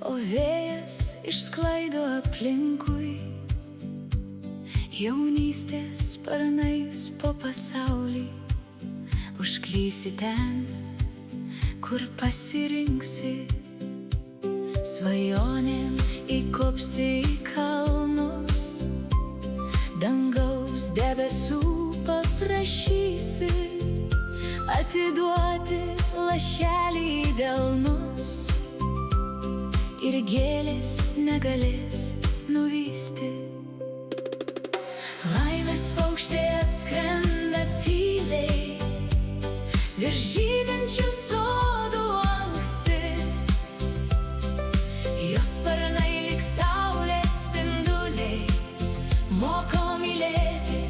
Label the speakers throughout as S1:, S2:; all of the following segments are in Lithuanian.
S1: o vėjas išsklaido aplinkui jaunystės sparnais po pasaulį. Užklysi ten, kur pasirinksi, svajonėm įkopsi į kalnus, dangaus debesų paprašysi atiduoti lašelį į delnus, ir gėlės negalės nuvysti. Laimės paukštė atskrenda tyliai virš žydinčių sodų anksti. Jos sparnai lyg saulės spinduliai moko mylėti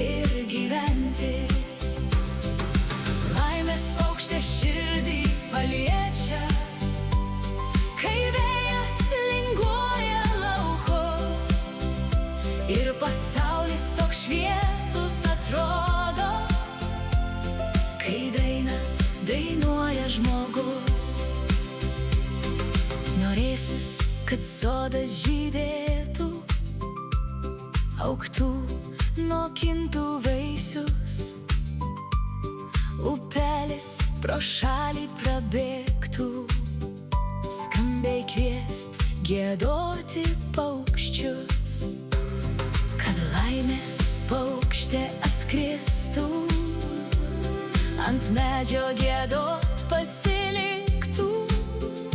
S1: ir gyventi. Laimės paukštė širdį paliečia, kai vėjas linguoja laukus, ir pasaulis toks šviesus atrodo, kai dainą dainuoja žmogus. Norėsis, kad sodas žydėtų, augtų, nokintų vaisius, upelis pro šalį prabėgtų, skambiai kviest giedoti paukščius, kad laimės paukštė atskristų, ant medžio giedot pasiliktų,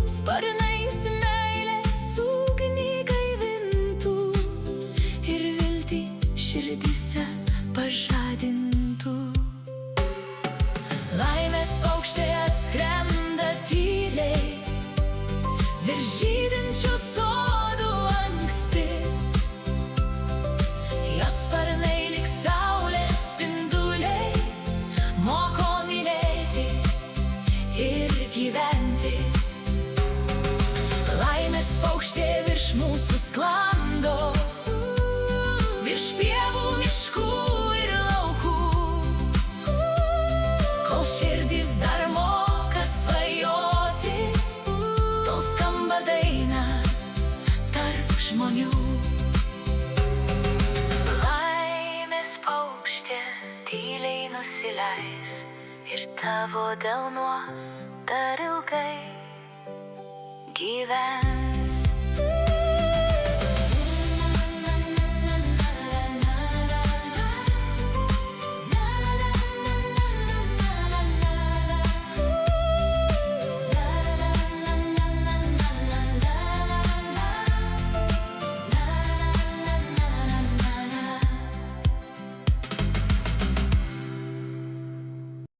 S1: sparnais meilės ugnį gaivintų ir viltį širdyse pažadintų. Laimės paukštė atskrenda tyliai virš žydinčių sodų anksti. Jos sparnai lyg saulės spinduliai moko mylėti ir gyventi. Laimės paukštė virš mūsų sklando, virš pievų, miškų ir laukų, kol širdys dar moka svajoti, tol skamba daina tarp žmonių. Laimės paukštė tyliai nusileis ir tavo delnuos dar ilgai gyvens.